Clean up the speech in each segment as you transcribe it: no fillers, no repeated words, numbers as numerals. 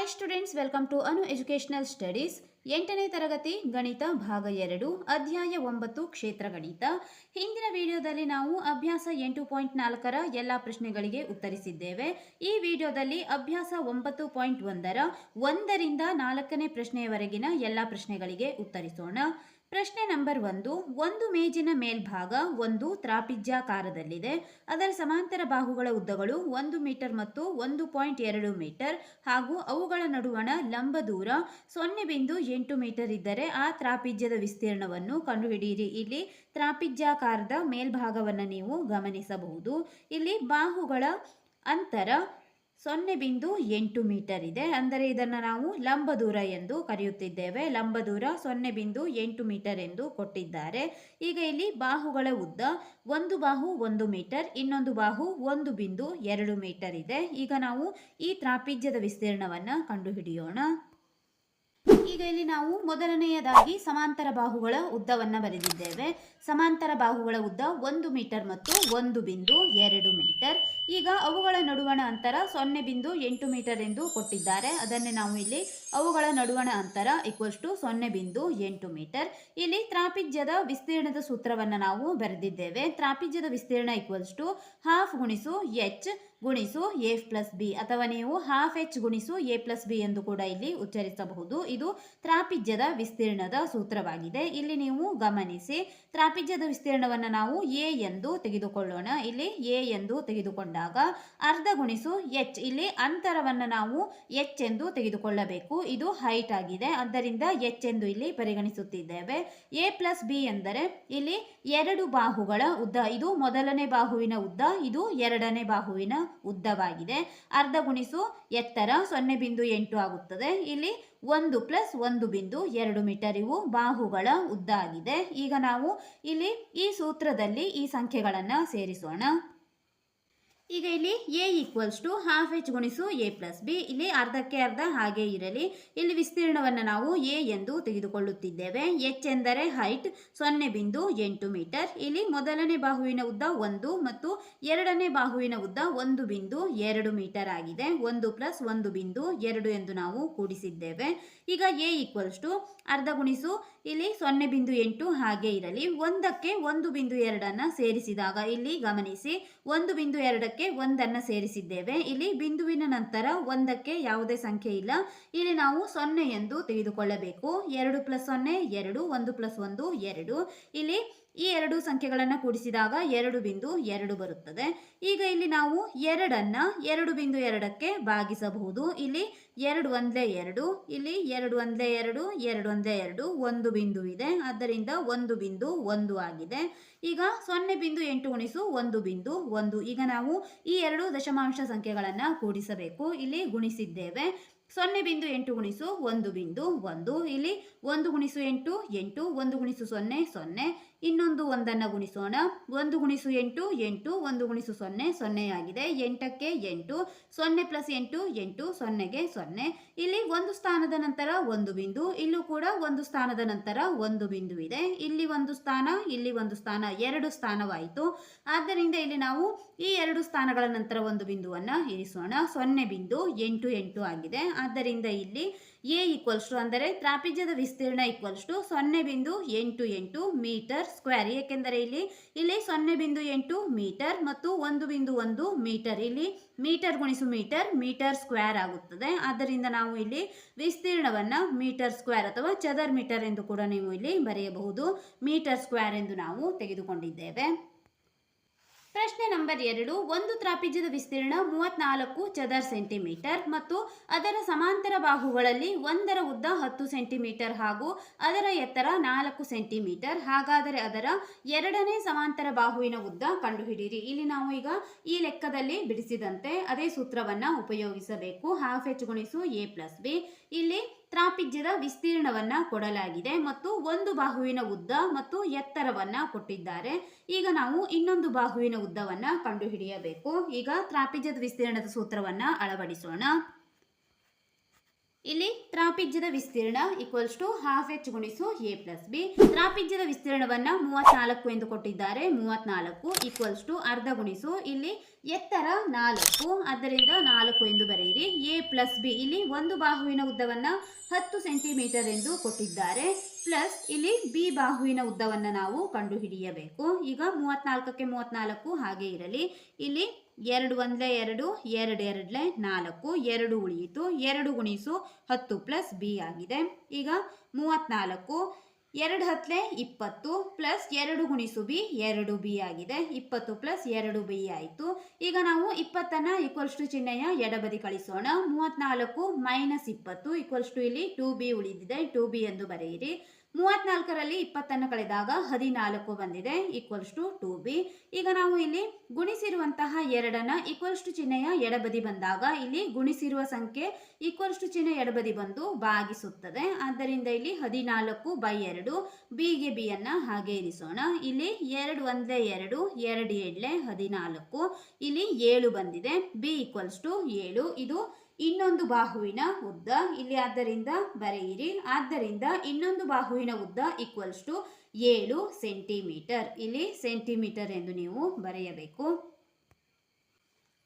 Hi students, welcome to Anu educational studies. 8ನೇ ತರಗತಿ ಗಣಿತ ಭಾಗ 2 ಅಧ್ಯಾಯ 9 ಕ್ಷೇತ್ರ ಗಣಿತ. ಹಿಂದಿನ ವಿಡಿಯೋದಲ್ಲಿ ನಾವು ಅಭ್ಯಾಸ 8.4ರ ಎಲ್ಲ ಪ್ರಶ್ನೆಗಳಿಗೆ ಉತ್ತರಿಸಿದ್ದೇವೆ. ಈ ವಿಡಿಯೋದಲ್ಲಿ ಅಭ್ಯಾಸ 9.1ರ 1ರಿಂದ 4ನೇ ಪ್ರಶ್ನೆಯವರೆಗಿನ ಎಲ್ಲ ಪ್ರಶ್ನೆಗಳಿಗೆ ಉತ್ತರಿಸೋಣ. ಪ್ರಶ್ನೆ ನಂಬರ್ 1. ಒಂದು ಮೇಜಿನ ಮೇಲ್ಭಾಗ ಒಂದು ತ್ರಾಪಿಜ್ಯಾಕಾರದಲ್ಲಿದೆ. ಅದರ ಸಮಾಂತರ ಬಾಹುಗಳ ಉದ್ದಗಳು 1 ಮೀಟರ್ ಮತ್ತು 1.2 ಮೀಟರ್ ಹಾಗೂ ಅವುಗಳ ನಡುವಣ ಲಂಬ ದೂರ 0.8 ಮೀಟರ್ ಇದ್ದರೆ ಆ ತ್ರಾಪಿಜ್ಯದ ವಿಸ್ತೀರ್ಣವನ್ನು ಕಂಡುಹಿಡಿಯಿರಿ. ಇಲ್ಲಿ ತ್ರಾಪಿಜ್ಯಾಕಾರದ ಮೇಲ್ಭಾಗವನ್ನು ನೀವು ಗಮನಿಸಬಹುದು. ಇಲ್ಲಿ ಬಾಹುಗಳ ಅಂತರ 0.8 ಮೀಟರ್ ಇದೆ. ಅಂದರೆ ಇದನ್ನು ನಾವು ಲಂಬ ದೂರ ಎಂದು ಕರೆಯುತ್ತಿದ್ದೇವೆ. ಲಂಬ ದೂರ 0.8 ಮೀಟರ್ ಎಂದು ಕೊಟ್ಟಿದ್ದಾರೆ. ಈಗ ಇಲ್ಲಿ ಬಾಹುಗಳ ಉದ್ದ ಒಂದು ಬಾಹು 1 ಮೀಟರ್, ಇನ್ನೊಂದು ಬಾಹು 1.2 ಮೀಟರ್ ಇದೆ. ಈಗ ನಾವು ಈ ತ್ರಾಪಿಜ್ಯದ ವಿಸ್ತೀರ್ಣವನ್ನು ಕಂಡುಹಿಡಿಯೋಣ. ಈಗ ಇಲ್ಲಿ ನಾವು ಮೊದಲನೆಯದಾಗಿ ಸಮಾಂತರ ಬಾಹುಗಳ ಉದ್ದವನ್ನು ಬರೆದಿದ್ದೇವೆ. ಸಮಾಂತರ ಬಾಹುಗಳ ಉದ್ದ 1 ಮೀಟರ್ ಮತ್ತು 1.2 ಮೀಟರ್. ಈಗ ಅವುಗಳ ನಡುವಣ ಅಂತರ 0.8 ಮೀಟರ್ ಎಂದು ಕೊಟ್ಟಿದ್ದಾರೆ. ಅದನ್ನೇ ನಾವು ಇಲ್ಲಿ ಅವುಗಳ ನಡುವಣ ಅಂತರ = 0.8 ಮೀಟರ್. ಇಲ್ಲಿ ತ್ರಾಪಿಜ್ಯದ ವಿಸ್ತೀರ್ಣದ ಸೂತ್ರವನ್ನು ನಾವು ಬರೆದಿದ್ದೇವೆ. ತ್ರಾಪಿಜ್ಯದ ವಿಸ್ತೀರ್ಣ = 12 ಗುಣಿಸು h ಗುಣಿಸು a+b ಅಥವಾ ನೀವು 12h ಗುಣಿಸು a+b ಎಂದು ಕೂಡ ಇಲ್ಲಿ ಉಚ್ಚರಿಸಬಹುದು. ಇದು ತ್ರಾಪಿಜ್ಯದ ವಿಸ್ತೀರ್ಣದ ಸೂತ್ರವಾಗಿದೆ. ಇಲ್ಲಿ ನೀವು ಗಮನಿಸಿ, ತ್ರಾಪಿಜ್ಯದ ವಿಸ್ತೀರ್ಣವನ್ನು ನಾವು a ಎಂದು ತೆಗೆದುಕೊಳ್ಳೋಣ. ಇಲ್ಲಿ a ಎಂದು ತೆಗೆದುಕೊಂಡಾಗ ಅರ್ಧ ಗುಣಿಸು h, ಇಲ್ಲಿ ಅಂತರವನ್ನು ನಾವು h ಎಂದು ತೆಗೆದುಕೊಳ್ಳಬೇಕು. ಇದು ಹೈಟ್ ಆಗಿದೆ, ಆದ್ದರಿಂದ h ಎಂದು ಇಲ್ಲಿ ಪರಿಗಣಿಸುತ್ತಿದ್ದೇವೆ. a+b ಎಂದರೆ ಇಲ್ಲಿ ಎರಡು ಬಾಹುಗಳ ಉದ್ದ. ಇದು ಮೊದಲನೇ ಬಾಹುವಿನ ಉದ್ದ, ಇದು ಎರಡನೇ ಬಾಹುವಿನ ಉದ್ದವಾಗಿದೆ. ಅರ್ಧ ಗುಣಿಸು ಎತ್ತರ 0.8 ಆಗುತ್ತದೆ. ಇಲ್ಲಿ 1 + 1.2 ಮೀಟರ್ ಇವು ಬಾಹುಗಳ ಉದ್ದ ಆಗಿದೆ. ಈಗ ನಾವು ಇಲ್ಲಿ ಈ ಸೂತ್ರದಲ್ಲಿ ಈ ಸಂಖ್ಯೆಗಳನ್ನು ಸೇರಿಸೋಣ. ಈಗ ಇಲ್ಲಿ a = 12h ಗುಣಿಸು a+b, ಇಲ್ಲಿ ಅರ್ಧಕ್ಕೆ ಅರ್ಧ ಹಾಗೆ ಇರಲಿ. ಇಲ್ಲಿ ವಿಸ್ತೀರ್ಣವನ್ನು ನಾವು a ಎಂದು ತೆಗೆದುಕೊಳ್ಳುತ್ತಿದ್ದೇವೆ. h ಎಂದರೆ ಹೈಟ್ 0.8 ಮೀಟರ್. ಇಲ್ಲಿ ಮೊದಲನೇ ಬಾಹುವಿನ ಉದ್ದ 1 ಮತ್ತು ಎರಡನೇ ಬಾಹುವಿನ ಉದ್ದ 1.2 ಮೀಟರ್ ಆಗಿದೆ. 1 + 1.2 ಎಂದು ನಾವು ಕೂಡಿಸಿದ್ದೇವೆ. ಈಗ a = ಅರ್ಧ ಗುಣಿಸು ಇಲ್ಲಿ 0.8 ಹಾಗೆ ಇರಲಿ. 1ಕ್ಕೆ 1.2 ಸೇರಿಸಿದಾಗ ಇಲ್ಲಿ ಗಮನಿಸಿ, 1.2ಕ್ಕೆ 1 ಸೇರಿಸಿದ್ದೇವೆ. ಇಲ್ಲಿ ಬಿಂದುವಿನ ನಂತರ 1ಕ್ಕೆ ಯಾವುದೇ ಸಂಖ್ಯೆ ಇಲ್ಲ. ಇಲ್ಲಿ ನಾವು 0 ಎಂದು ತೆಗೆದುಕೊಳ್ಳಬೇಕು. 2 + 0 2, 1 + 1 2. ಇಲ್ಲಿ ಈ ಎರಡು ಸಂಖ್ಯೆಗಳನ್ನು ಕೂಡಿಸಿದಾಗ 2.2 ಬರುತ್ತದೆ. ಈಗ ಇಲ್ಲಿ ನಾವು 2ಅನ್ನು 2.2ಕ್ಕೆ ಭಾಗಿಸಬಹುದು. ಇಲ್ಲಿ 2 1 2, ಇಲ್ಲಿ 2 1 2, 2 1 2, ಒಂದು ಬಿಂದು ಇದೆ, ಆದ್ದರಿಂದ 1.1 ಆಗಿದೆ. ಈಗ 0.8 ಗುಣಿಸು 1.1. ಈಗ ನಾವು ಈ ಎರಡು ದಶಮಾಂಶ ಸಂಖ್ಯೆಗಳನ್ನು ಕೂಡಿಸಬೇಕು. ಇಲ್ಲಿ ಗುಣಿಸಿದ್ದೇವೆ. 0.8 ಗುಣಿಸು 1.1, ಇಲ್ಲಿ 1 ಗುಣಿಸು 8 8, 1 ಗುಣಿಸು 0 0, ಇನ್ನೊಂದು 1ಅನ್ನು ಗುಣಿಸೋಣ. 1 ಗುಣಿಸು 8 8, 1 ಗುಣಿಸು 0 0 ಆಗಿದೆ. 8ಕ್ಕೆ 8, 0 + 8 8, 0ಗೆ 0. ಇಲ್ಲಿ ಒಂದು ಸ್ಥಾನದ ನಂತರ ಒಂದು ಬಿಂದು, ಇಲ್ಲೂ ಕೂಡ ಒಂದು ಸ್ಥಾನದ ನಂತರ ಒಂದು ಬಿಂದು ಇದೆ. ಇಲ್ಲಿ ಒಂದು ಸ್ಥಾನ, ಇಲ್ಲಿ ಒಂದು ಸ್ಥಾನ, 2 ಸ್ಥಾನವಾಯಿತು. ಆದ್ದರಿಂದ ಇಲ್ಲಿ ನಾವು ಈ ಎರಡು ಸ್ಥಾನಗಳ ನಂತರ ಒಂದು ಬಿಂದುವನ್ನು ಇರಿಸೋಣ. 0.88 ಆಗಿದೆ. ಆದ್ದರಿಂದ ಇಲ್ಲಿ a = ಅಂದರೆ ತ್ರಾಪಿಜ್ಯದ ವಿಸ್ತೀರ್ಣ = 0.88 ಮೀಟರ್ ಸ್ಕ್ವೇರ್. ಏಕೆಂದರೆ ಇಲ್ಲಿ 0.8 ಮೀಟರ್ ಮತ್ತು 1.1 ಮೀಟರ್, ಇಲ್ಲಿ ಮೀಟರ್ ಗುಣಿಸು ಮೀಟರ್, ಮೀಟರ್ ಸ್ಕ್ವೇರ್ ಆಗುತ್ತದೆ. ಆದ್ದರಿಂದ ನಾವು ಇಲ್ಲಿ ವಿಸ್ತೀರ್ಣವನ್ನು ಮೀಟರ್ ಸ್ಕ್ವೇರ್ ಅಥವಾ ಚದರ್ ಮೀಟರ್ ಎಂದು ಕೂಡ ನೀವು ಇಲ್ಲಿ ಬರೆಯಬಹುದು. ಮೀಟರ್ ಸ್ಕ್ವೇರ್ ಎಂದು ನಾವು ತೆಗೆದುಕೊಂಡಿದ್ದೇವೆ. ಪ್ರಶ್ನೆ ನಂಬರ್ 2. ಒಂದು ತ್ರಾಪಿಜ್ಯದ ವಿಸ್ತೀರ್ಣ 34 ಚದರ್ ಸೆಂಟಿಮೀಟರ್ ಮತ್ತು ಅದರ ಸಮಾಂತರ ಬಾಹುಗಳಲ್ಲಿ ಒಂದರ ಉದ್ದ 10 ಸೆಂಟಿಮೀಟರ್ ಹಾಗೂ ಅದರ ಎತ್ತರ 4 ಸೆಂಟಿಮೀಟರ್. ಹಾಗಾದರೆ ಅದರ ಎರಡನೇ ಸಮಾಂತರ ಬಾಹುವಿನ ಉದ್ದ ಕಂಡುಹಿಡಿಯಿರಿ. ಇಲ್ಲಿ ನಾವು ಈಗ ಈ ಲೆಕ್ಕದಲ್ಲಿ ಬಿಡಿಸಿದಂತೆ ಅದೇ ಸೂತ್ರವನ್ನು ಉಪಯೋಗಿಸಬೇಕು. 12h ಗುಣಿಸು a+b. ಇಲ್ಲಿ ತ್ರಾಪಿಜ್ಯದ ವಿಸ್ತೀರ್ಣವನ್ನು ಕೊಡಲಾಗಿದೆ ಮತ್ತು ಒಂದು ಬಾಹುವಿನ ಉದ್ದ ಮತ್ತು ಎತ್ತರವನ್ನು ಕೊಟ್ಟಿದ್ದಾರೆ. ಈಗ ನಾವು ಇನ್ನೊಂದು ಬಾಹುವಿನ ಉದ್ದವನ್ನು ಕಂಡುಹಿಡಿಯಬೇಕು. ಈಗ ತ್ರಾಪಿಜ್ಯದ ವಿಸ್ತೀರ್ಣದ ಸೂತ್ರವನ್ನು ಅಳವಡಿಸೋಣ. ಇಲ್ಲಿ ತ್ರಾಪಿಜ್ಯದ ವಿಸ್ತೀರ್ಣ = 12h ಗುಣಿಸು a+b. ತ್ರಾಪಿಜ್ಯದ ವಿಸ್ತೀರ್ಣವನ್ನು 34 ಎಂದು ಕೊಟ್ಟಿದ್ದಾರೆ. 34 = ಅರ್ಧ ಗುಣಿಸು ಇಲ್ಲಿ ಎತ್ತರ 4, ಆದ್ದರಿಂದ 4 ಎಂದು ಬರೆಯಿರಿ. ಎ ಪ್ಲಸ್ ಬಿ, ಇಲ್ಲಿ ಒಂದು ಬಾಹುವಿನ ಉದ್ದವನ್ನು 10 ಸೆಂಟಿಮೀಟರ್ ಎಂದು ಕೊಟ್ಟಿದ್ದಾರೆ, ಪ್ಲಸ್ ಇಲ್ಲಿ ಬಿ ಬಾಹುವಿನ ಉದ್ದವನ್ನು ನಾವು ಕಂಡುಹಿಡಿಯಬೇಕು. ಈಗ 34ಕ್ಕೆ 34 ಹಾಗೆ ಇರಲಿ. ಇಲ್ಲಿ 2 1 2, 2 2 4, 2 ಉಳಿಯಿತು. 2 ಗುಣಿಸು 10 ಪ್ಲಸ್ ಬಿ ಆಗಿದೆ. ಈಗ 34, 2 10 20 ಪ್ಲಸ್ 2 ಗುಣಿಸು ಬಿ 2 ಬಿ ಆಗಿದೆ. 20 ಪ್ಲಸ್ 2 ಬಿ ಆಯಿತು. ಈಗ ನಾವು 20 ಈಕ್ವಲ್ಸ್ ಟು ಚಿಹ್ನೆಯ ಎಡಬದಿ ಕಳಿಸೋಣ. 34 ಮೈನಸ್ 20 ಈಕ್ವಲ್ಸ್ ಟು ಇಲ್ಲಿ 2 ಬಿ ಉಳಿದಿದೆ, 2 ಬಿ ಎಂದು ಬರೆಯಿರಿ. 34ರಲ್ಲಿ 20 ಕಳೆದಾಗ 14 ಬಂದಿದೆ, ಈಕ್ವಲ್ಸ್ ಟು 2 ಬಿ. ಈಗ ನಾವು ಇಲ್ಲಿ ಗುಣಿಸಿರುವಂತಹ 2 ಈಕ್ವಲ್ಸ್ ಟು ಚಿಹ್ನೆಯ ಎಡಬದಿ ಬಂದಾಗ ಇಲ್ಲಿ ಗುಣಿಸಿರುವ ಸಂಖ್ಯೆ ಈಕ್ವಲ್ಸ್ ಟು ಚಿಹ್ನೆ ಎಡಬದಿ ಬಂದು ಭಾಗಿಸುತ್ತದೆ. ಆದ್ದರಿಂದ ಇಲ್ಲಿ 14/2, ಬಿಗೆ ಬಿಯನ್ನು ಹಾಗೆ ಇರಿಸೋಣ. ಇಲ್ಲಿ 2 1 2, 2 7 14, ಇಲ್ಲಿ 7 ಬಂದಿದೆ. B equals to 7. ಇದು ಇನ್ನೊಂದು ಬಾಹುವಿನ ಉದ್ದ ಇಲ್ಲಿ, ಆದ್ದರಿಂದ ಬರೆಯಿರಿ. ಆದ್ದರಿಂದ ಇನ್ನೊಂದು ಬಾಹುವಿನ ಉದ್ದ ಈಕ್ವಲ್ಸ್ ಟು 7 ಸೆಂಟಿಮೀಟರ್. ಇಲ್ಲಿ ಸೆಂಟಿಮೀಟರ್ ಎಂದು ನೀವು ಬರೆಯಬೇಕು.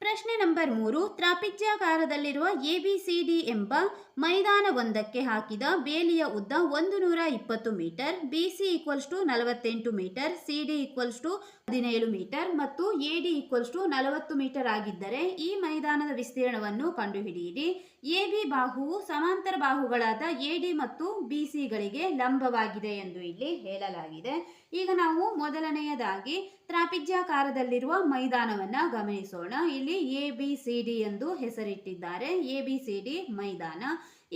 ಪ್ರಶ್ನೆ ನಂಬರ್ 3. ತ್ರಾಪಿಜ್ಯಾಕಾರದಲ್ಲಿರುವ ABCD ಎಂಬ ಮೈದಾನವೊಂದಕ್ಕೆ ಹಾಕಿದ ಬೇಲಿಯ ಉದ್ದ 120 metre, BC equals to 48 metre, CD equals to 17 metre ಮತ್ತು AD ಈಕ್ವಲ್ಸ್ ಟು 40 ಮೀಟರ್ ಆಗಿದ್ದರೆ ಈ ಮೈದಾನದ ವಿಸ್ತೀರ್ಣವನ್ನು ಕಂಡುಹಿಡಿಯಿರಿ. AB ಬಾಹುವು ಸಮಾಂತರ ಬಾಹುಗಳಾದ AD ಮತ್ತು BCಗಳಿಗೆ ಲಂಬವಾಗಿದೆ ಎಂದು ಇಲ್ಲಿ ಹೇಳಲಾಗಿದೆ. ಈಗ ನಾವು ಮೊದಲನೆಯದಾಗಿ ತ್ರಾಪಿಜ್ಯಾಕಾರದಲ್ಲಿರುವ ಮೈದಾನವನ್ನು ಗಮನಿಸೋಣ. ಇಲ್ಲಿ ABCD ಎಂದು ಹೆಸರಿಟ್ಟಿದ್ದಾರೆ, ABCD ಮೈದಾನ.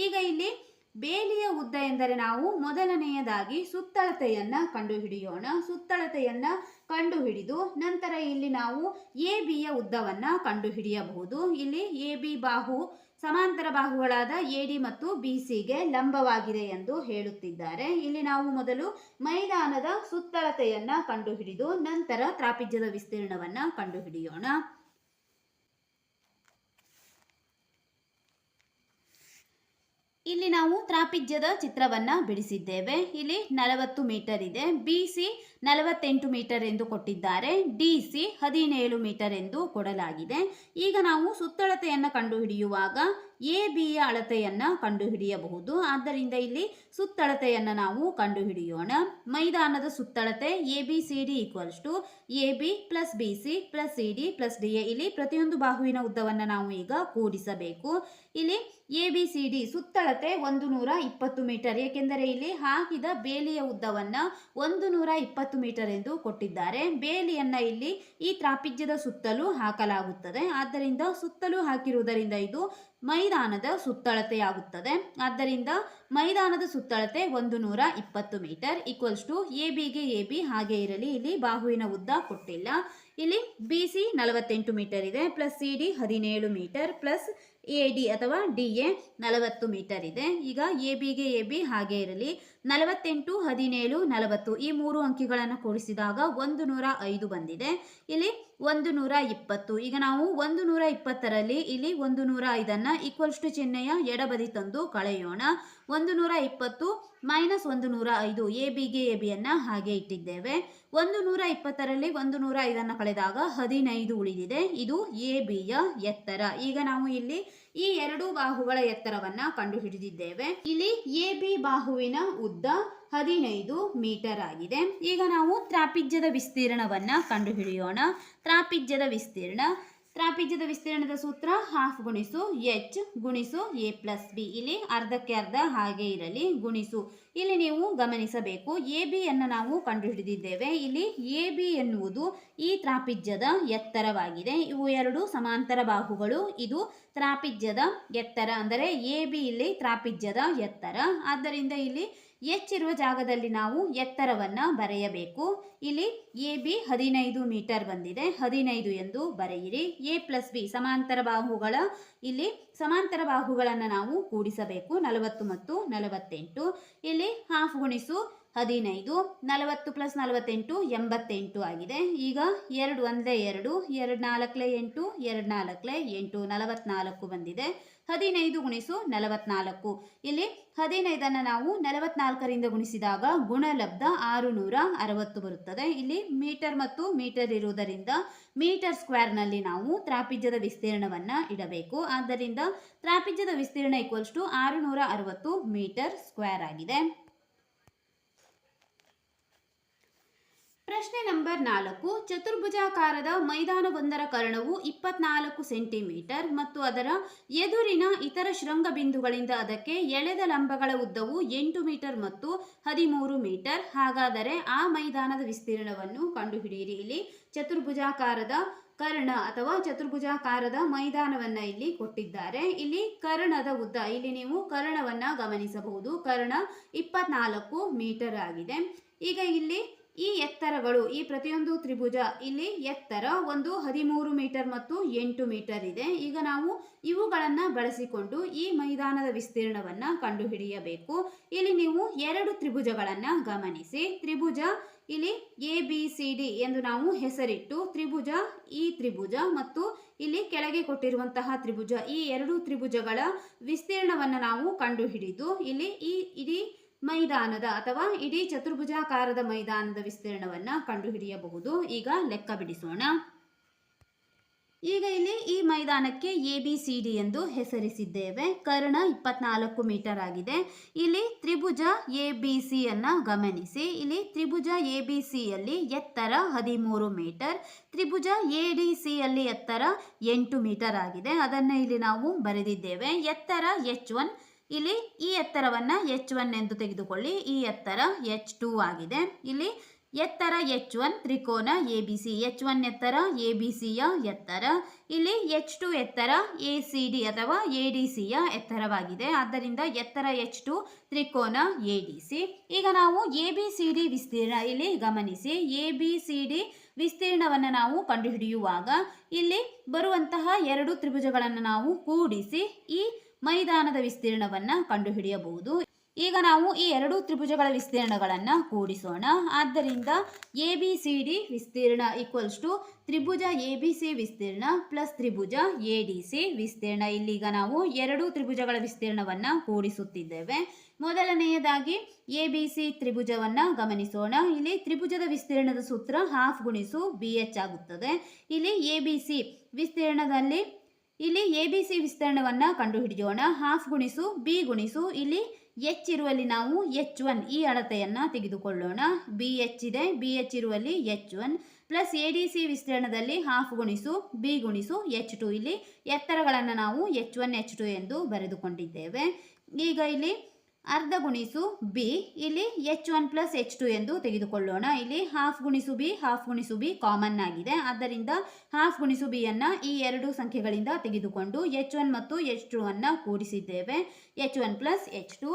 ಈಗ ಇಲ್ಲಿ ಬೇಲಿಯ ಉದ್ದ ಎಂದರೆ ನಾವು ಮೊದಲನೆಯದಾಗಿ ಸುತ್ತಳತೆಯನ್ನು ಕಂಡುಹಿಡಿಯೋಣ. ಸುತ್ತಳತೆಯನ್ನು ಕಂಡುಹಿಡಿದು ನಂತರ ಇಲ್ಲಿ ನಾವು ABಯ ಉದ್ದವನ್ನು ಕಂಡುಹಿಡಿಯಬಹುದು. ಇಲ್ಲಿ AB ಬಾಹು ಸಮಾಂತರ ಬಾಹುಗಳಾದ AD ಮತ್ತು BCಗೆ ಲಂಬವಾಗಿದೆ ಎಂದು ಹೇಳುತ್ತಿದ್ದಾರೆ. ಇಲ್ಲಿ ನಾವು ಮೊದಲು ಮೈದಾನದ ಸುತ್ತಳತೆಯನ್ನು ಕಂಡುಹಿಡಿದು ನಂತರ ತ್ರಾಪಿಜ್ಯದ ವಿಸ್ತೀರ್ಣವನ್ನು ಕಂಡುಹಿಡಿಯೋಣ. ಇಲ್ಲಿ ನಾವು ತ್ರಾಪಿಜ್ಯದ ಚಿತ್ರವನ್ನು ಬಿಡಿಸಿದ್ದೇವೆ. ಇಲ್ಲಿ 40 ಮೀಟರ್ ಇದೆ, BC 48 ಮೀಟರ್ ಎಂದು ಕೊಟ್ಟಿದ್ದಾರೆ, DC 17 ಮೀಟರ್ ಎಂದು ಕೊಡಲಾಗಿದೆ. ಈಗ ನಾವು ಸುತ್ತಳತೆಯನ್ನು ಕಂಡುಹಿಡಿಯುವಾಗ ABಯ ಅಳತೆಯನ್ನು ಕಂಡುಹಿಡಿಯಬಹುದು. ಆದ್ದರಿಂದ ಇಲ್ಲಿ ಸುತ್ತಳತೆಯನ್ನು ನಾವು ಕಂಡುಹಿಡಿಯೋಣ. ಮೈದಾನದ ಸುತ್ತಳತೆ ABCD equals to AB plus BC plus CD plus DA. ಇಲ್ಲಿ ಪ್ರತಿಯೊಂದು ಬಾಹುವಿನ ಉದ್ದವನ್ನು ನಾವು ಈಗ ಕೂಡಿಸಬೇಕು. ಇಲ್ಲಿ ABCD ಸುತ್ತಳತೆ 120 ಮೀಟರ್, ಏಕೆಂದರೆ ಇಲ್ಲಿ ಹಾಕಿದ ಬೇಲಿಯ ಉದ್ದವನ್ನು 120 ಮೀಟರ್ ಎಂದು ಕೊಟ್ಟಿದ್ದಾರೆ. ಬೇಲಿಯನ್ನು ಇಲ್ಲಿ ಈ ತ್ರಾಪಿಜ್ಯದ ಸುತ್ತಲೂ ಹಾಕಲಾಗುತ್ತದೆ. ಆದ್ದರಿಂದ ಸುತ್ತಲೂ ಹಾಕಿರುವುದರಿಂದ ಇದು ಮೈದಾನದ ಸುತ್ತಳತೆಯಾಗುತ್ತದೆ. ಆದ್ದರಿಂದ ಮೈದಾನದ ಸುತ್ತಳತೆ 120 ಮೀಟರ್ ಈಕ್ವಲ್ಸ್ ಟು ABಗೆ AB ಹಾಗೆ ಇರಲಿ. ಇಲ್ಲಿ ಬಾಹುವಿನ ಉದ್ದ ಕೊಟ್ಟಿಲ್ಲ. ಇಲ್ಲಿ BC 48 ಮೀಟರ್ ಇದೆ, plus CD 17 metre, plus AD ಅಥವಾ DA 40 ಮೀಟರ್ ಇದೆ. ಈಗ ABಗೆ AB ಹಾಗೆ ಇರಲಿ. 48 17 40 ಈ 3 ಅಂಕಿಗಳನ್ನು ಕೂಡಿಸಿದಾಗ 105 ಬಂದಿದೆ. ಇಲ್ಲಿ 120. ಈಗ ನಾವು 120ರಲ್ಲಿ ಇಲ್ಲಿ 105 ಈಕ್ವಲ್ಸ್ ಟು ಚಿಹ್ನೆಯ ಎಡಬದಿ ತಂದು ಕಳೆಯೋಣ. 120 ಮೈನಸ್ 105, ABಗೆ ABಯನ್ನು ಹಾಗೆ ಇಟ್ಟಿದ್ದೇವೆ. 120ರಲ್ಲಿ 105 ಕಳೆದಾಗ 15 ಉಳಿದಿದೆ. ಇದು ABಯ ಎತ್ತರ. ಈಗ ನಾವು ಇಲ್ಲಿ ಈ ಎರಡು ಬಾಹುಗಳ ಎತ್ತರವನ್ನು ಕಂಡುಹಿಡಿದಿದ್ದೇವೆ. ಇಲ್ಲಿ AB ಬಾಹುವಿನ ಉದ್ದ 15 ಮೀಟರ್ ಆಗಿದೆ. ಈಗ ನಾವು ತ್ರಾಪಿಜ್ಯದ ವಿಸ್ತೀರ್ಣವನ್ನು ಕಂಡುಹಿಡಿಯೋಣ. ತ್ರಾಪಿಜ್ಯದ ವಿಸ್ತೀರ್ಣದ ಸೂತ್ರ ಹಾಫ್ ಗುಣಿಸು H ಗುಣಿಸು A ಪ್ಲಸ್ B. ಇಲ್ಲಿ ಅರ್ಧಕ್ಕೆ ಅರ್ಧ ಹಾಗೆ ಇರಲಿ, ಗುಣಿಸು. ಇಲ್ಲಿ ನೀವು ಗಮನಿಸಬೇಕು, ABಯನ್ನು ನಾವು ಕಂಡುಹಿಡಿದಿದ್ದೇವೆ. ಇಲ್ಲಿ AB ಎನ್ನುವುದು ಈ ತ್ರಾಪಿಜ್ಯದ ಎತ್ತರವಾಗಿದೆ. ಇವು ಎರಡು ಸಮಾಂತರ ಬಾಹುಗಳು. ಇದು ತ್ರಾಪಿಜ್ಯದ ಎತ್ತರ, ಅಂದರೆ AB ಇಲ್ಲಿ ತ್ರಾಪಿಜ್ಯದ ಎತ್ತರ. ಆದ್ದರಿಂದ ಇಲ್ಲಿ H ಇರುವ ಜಾಗದಲ್ಲಿ ನಾವು ಎತ್ತರವನ್ನು ಬರೆಯಬೇಕು. ಇಲ್ಲಿ AB 15 ಮೀಟರ್ ಬಂದಿದೆ, 15 ಎಂದು ಬರೆಯಿರಿ. A ಪ್ಲಸ್ B ಸಮಾಂತರ ಬಾಹುಗಳ ಇಲ್ಲಿ ಸಮಾಂತರ ಬಾಹುಗಳನ್ನು ನಾವು ಕೂಡಿಸಬೇಕು, 40 ಮತ್ತು 48. ಇಲ್ಲಿ ಹಾಫ್ ಗುಣಿಸು 15, 40 ಪ್ಲಸ್ 48 88 ಆಗಿದೆ. ಈಗ 2 1 2, 2 4 8, 2 4 8 44 ಬಂದಿದೆ. 15 ಗುಣಿಸು 44. ಇಲ್ಲಿ 15 ನಾವು 44ರಿಂದ ಗುಣಿಸಿದಾಗ ಗುಣಲಬ್ಧ 660 ಬರುತ್ತದೆ. ಇಲ್ಲಿ ಮೀಟರ್ ಮತ್ತು ಮೀಟರ್ ಇರುವುದರಿಂದ ಮೀಟರ್ ಸ್ಕ್ವೇರ್ನಲ್ಲಿ ನಾವು ತ್ರಾಪಿಜ್ಯದ ವಿಸ್ತೀರ್ಣವನ್ನು ಇಡಬೇಕು. ಆದ್ದರಿಂದ ತ್ರಾಪಿಜ್ಯದ ವಿಸ್ತೀರ್ಣ ಈಕ್ವಲ್ಸ್ ಟು 660 ಮೀಟರ್ ಸ್ಕ್ವೇರ್ ಆಗಿದೆ. ಪ್ರಶ್ನೆ ನಂಬರ್ 4. ಚತುರ್ಭುಜಾಕಾರದ ಮೈದಾನವೊಂದರ ಕರ್ಣವು 24 ಸೆಂಟಿಮೀಟರ್ ಮತ್ತು ಅದರ ಎದುರಿನ ಇತರ ಶೃಂಗ ಬಿಂದುಗಳಿಂದ ಅದಕ್ಕೆ ಎಳೆದ ಲಂಬಗಳ ಉದ್ದವು 8 ಮೀಟರ್ ಮತ್ತು 13 ಮೀಟರ್. ಹಾಗಾದರೆ ಆ ಮೈದಾನದ ವಿಸ್ತೀರ್ಣವನ್ನು ಕಂಡುಹಿಡಿಯಿರಿ. ಇಲ್ಲಿ ಚತುರ್ಭುಜಾಕಾರದ ಕರ್ಣ ಅಥವಾ ಚತುರ್ಭುಜಾಕಾರದ ಮೈದಾನವನ್ನ ಇಲ್ಲಿ ಕೊಟ್ಟಿದ್ದಾರೆ. ಇಲ್ಲಿ ಕರ್ಣದ ಉದ್ದ, ಇಲ್ಲಿ ನೀವು ಕರ್ಣವನ್ನ ಗಮನಿಸಬಹುದು. ಕರ್ಣ 24 ಮೀಟರ್ ಆಗಿದೆ. ಈಗ ಇಲ್ಲಿ ಈ ಎತ್ತರಗಳು, ಈ ಪ್ರತಿಯೊಂದು ತ್ರಿಭುಜ ಇಲ್ಲಿ ಎತ್ತರ ಒಂದು 13 ಮೀಟರ್ ಮತ್ತು 8 ಮೀಟರ್ ಇದೆ. ಈಗ ನಾವು ಇವುಗಳನ್ನು ಬಳಸಿಕೊಂಡು ಈ ಮೈದಾನದ ವಿಸ್ತೀರ್ಣವನ್ನು ಕಂಡುಹಿಡಿಯಬೇಕು. ಇಲ್ಲಿ ನೀವು ಎರಡು ತ್ರಿಭುಜಗಳನ್ನು ಗಮನಿಸಿ. ತ್ರಿಭುಜ ಇಲ್ಲಿ ABCD ಎಂದು ನಾವು ಹೆಸರಿಟ್ಟು ತ್ರಿಭುಜ, ಈ ತ್ರಿಭುಜ ಮತ್ತು ಇಲ್ಲಿ ಕೆಳಗೆ ಕೊಟ್ಟಿರುವಂತಹ ತ್ರಿಭುಜ, ಈ ಎರಡು ತ್ರಿಭುಜಗಳ ವಿಸ್ತೀರ್ಣವನ್ನು ನಾವು ಕಂಡುಹಿಡಿದು ಇಲ್ಲಿ ಈ ಇಡೀ ಮೈದಾನದ ಅಥವಾ ಇಡೀ ಚತುರ್ಭುಜಾಕಾರದ ಮೈದಾನದ ವಿಸ್ತೀರ್ಣವನ್ನು ಕಂಡುಹಿಡಿಯಬಹುದು. ಈಗ ಲೆಕ್ಕ ಬಿಡಿಸೋಣ. ಈಗ ಇಲ್ಲಿ ಈ ಮೈದಾನಕ್ಕೆ ABCD ಎಂದು ಹೆಸರಿಸಿದ್ದೇವೆ. ಕರ್ಣ 24 ಮೀಟರ್ ಆಗಿದೆ. ಇಲ್ಲಿ ತ್ರಿಭುಜ ABC ಅನ್ನು ಗಮನಿಸಿ. ಇಲ್ಲಿ ತ್ರಿಭುಜ ABCಯಲ್ಲಿ ಎತ್ತರ 13 ಮೀಟರ್, ತ್ರಿಭುಜ ADC ಯಲ್ಲಿ ಎತ್ತರ 8 ಮೀಟರ್ ಆಗಿದೆ. ಅದನ್ನು ಇಲ್ಲಿ ನಾವು ಬರೆದಿದ್ದೇವೆ. ಎತ್ತರ H1, ಇಲ್ಲಿ ಈ ಎತ್ತರವನ್ನು H1 ಎಂದು ತೆಗೆದುಕೊಳ್ಳಿ. ಈ ಎತ್ತರ H2 ಆಗಿದೆ. ಇಲ್ಲಿ ಎತ್ತರ H1 ತ್ರಿಕೋನ ABC, H1 ಎತ್ತರ ABCಯ ಎತ್ತರ, ಇಲ್ಲಿ H2 ಎತ್ತರ ACD ಅಥವಾ ADCಯ ಎತ್ತರವಾಗಿದೆ. ಆದ್ದರಿಂದ ಎತ್ತರ H2 ತ್ರಿಕೋನ ADC. ಈಗ ನಾವು ABCD ವಿಸ್ತೀರ್ಣ ಇಲ್ಲಿ ಗಮನಿಸಿ. ABCD ವಿಸ್ತೀರ್ಣವನ್ನು ನಾವು ಕಂಡುಹಿಡಿಯುವಾಗ ಇಲ್ಲಿ ಬರುವಂತಹ ಎರಡು ತ್ರಿಭುಜಗಳನ್ನು ನಾವು ಕೂಡಿಸಿ ಈ ಮೈದಾನದ ವಿಸ್ತೀರ್ಣವನ್ನು ಕಂಡುಹಿಡಿಯಬಹುದು. ಈಗ ನಾವು ಈ ಎರಡು ತ್ರಿಭುಜಗಳ ವಿಸ್ತೀರ್ಣಗಳನ್ನು ಕೂಡಿಸೋಣ. ಆದ್ದರಿಂದ ABCD ವಿಸ್ತೀರ್ಣ ಈಕ್ವಲ್ಸ್ ಟು ತ್ರಿಭುಜ ABC ವಿಸ್ತೀರ್ಣ ಪ್ಲಸ್ ತ್ರಿಭುಜ ADC ವಿಸ್ತೀರ್ಣ. ಇಲ್ಲಿಗ ನಾವು ಎರಡು ತ್ರಿಭುಜಗಳ ವಿಸ್ತೀರ್ಣವನ್ನು ಕೂಡಿಸುತ್ತಿದ್ದೇವೆ. ಮೊದಲನೆಯದಾಗಿ ABC ತ್ರಿಭುಜವನ್ನು ಗಮನಿಸೋಣ. ಇಲ್ಲಿ ತ್ರಿಭುಜದ ವಿಸ್ತೀರ್ಣದ ಸೂತ್ರ ಹಾಫ್ ಗುಣಿಸು BH ಆಗುತ್ತದೆ. ಇಲ್ಲಿ ABC ವಿಸ್ತೀರ್ಣದಲ್ಲಿ ಇಲ್ಲಿ ABC ವಿಸ್ತೀರ್ಣವನ್ನು ಕಂಡುಹಿಡಿಯೋಣ. ಹಾಫ್ ಗುಣಿಸು B ಗುಣಿಸು ಇಲ್ಲಿ H ಇರುವಲ್ಲಿ ನಾವು H1 ಈ ಅಳತೆಯನ್ನು ತೆಗೆದುಕೊಳ್ಳೋಣ. BH ಇದೆ, BH ಇರುವಲ್ಲಿ H1 ಪ್ಲಸ್ ADC ವಿಸ್ತೀರ್ಣದಲ್ಲಿ ಹಾಫ್ ಗುಣಿಸು B ಗುಣಿಸು H2. ಇಲ್ಲಿ ಎತ್ತರಗಳನ್ನು ನಾವು H1 H2 ಎಂದು ಬರೆದುಕೊಂಡಿದ್ದೇವೆ. ಈಗ ಇಲ್ಲಿ ಅರ್ಧ ಗುಣಿಸು B, ಇಲ್ಲಿ H1 ಪ್ಲಸ್ H2 ಎಂದು ತೆಗೆದುಕೊಳ್ಳೋಣ. ಇಲ್ಲಿ ಹಾಫ್ ಗುಣಿಸು B, ಹಾಫ್ ಗುಣಿಸು B ಕಾಮನ್ ಆಗಿದೆ. ಆದ್ದರಿಂದ ಹಾಫ್ ಗುಣಿಸು B ಅನ್ನು ಈ ಎರಡು ಸಂಖ್ಯೆಗಳಿಂದ ತೆಗೆದುಕೊಂಡು H1 ಮತ್ತು H2 ಅನ್ನು ಕೂಡಿಸಿದ್ದೇವೆ. H1 plus H2.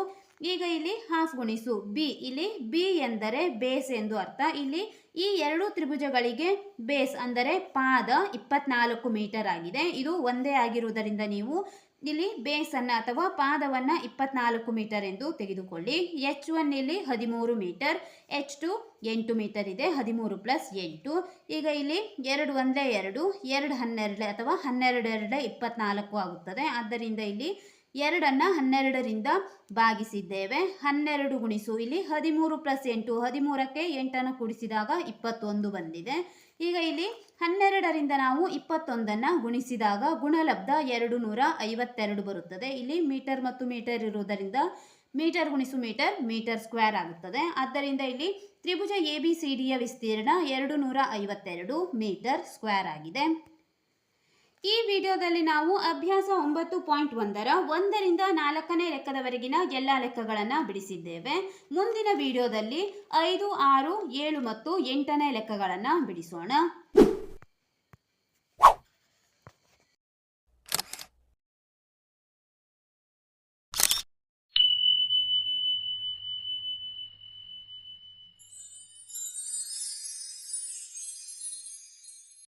ಈಗ ಇಲ್ಲಿ ಹಾಫ್ ಗುಣಿಸು B, ಇಲ್ಲಿ B ಎಂದರೆ ಬೇಸ್ ಎಂದು ಅರ್ಥ. ಇಲ್ಲಿ ಈ ಎರಡು ತ್ರಿಭುಜಗಳಿಗೆ ಬೇಸ್ ಅಂದರೆ ಪಾದ 24 ಮೀಟರ್ ಆಗಿದೆ. ಇದು ಒಂದೇ ಆಗಿರುವುದರಿಂದ ನೀವು ಇಲ್ಲಿ ಬೇಸನ್ನು ಅಥವಾ ಪಾದವನ್ನು 24 ಮೀಟರ್ ಎಂದು ತೆಗೆದುಕೊಳ್ಳಿ. H1 ಇಲ್ಲಿ 13 ಮೀಟರ್, H2 8 ಮೀಟರ್ ಇದೆ. 13 ಪ್ಲಸ್ 8. ಈಗ ಇಲ್ಲಿ 2 ಒಂದೇ 2, 2 12 ಅಥವಾ 12 2 24 ಆಗುತ್ತದೆ. ಆದ್ದರಿಂದ ಇಲ್ಲಿ 2ಅನ್ನು 12ರಿಂದ ಭಾಗಿಸಿದ್ದೇವೆ. 12 ಗುಣಿಸು ಇಲ್ಲಿ 13 ಪ್ಲಸ್ 8, 13ಕ್ಕೆ 8ಅನ್ನು ಕೂಡಿಸಿದಾಗ 21 ಬಂದಿದೆ. ಈಗ ಇಲ್ಲಿ 12ರಿಂದ ನಾವು 21ಅನ್ನು ಗುಣಿಸಿದಾಗ ಗುಣಲಬ್ಧ 252 ಬರುತ್ತದೆ. ಇಲ್ಲಿ ಮೀಟರ್ ಮತ್ತು ಮೀಟರ್ ಇರುವುದರಿಂದ ಮೀಟರ್ ಗುಣಿಸು ಮೀಟರ್, ಮೀಟರ್ ಸ್ಕ್ವೇರ್ ಆಗುತ್ತದೆ. ಆದ್ದರಿಂದ ಇಲ್ಲಿ ತ್ರಿಭುಜ ABCDಯ ವಿಸ್ತೀರ್ಣ 252 ಮೀಟರ್ ಸ್ಕ್ವೇರ್ ಆಗಿದೆ. ಈ ವಿಡಿಯೋದಲ್ಲಿ ನಾವು ಅಭ್ಯಾಸ 9.1ರ 1ರಿಂದ 4ನೇ ಲೆಕ್ಕದವರೆಗಿನ ಎಲ್ಲ ಲೆಕ್ಕಗಳನ್ನು ಬಿಡಿಸಿದ್ದೇವೆ. ಮುಂದಿನ ವಿಡಿಯೋದಲ್ಲಿ 5, 6, 7 ಮತ್ತು 8ನೇ ಲೆಕ್ಕಗಳನ್ನು ಬಿಡಿಸೋಣ.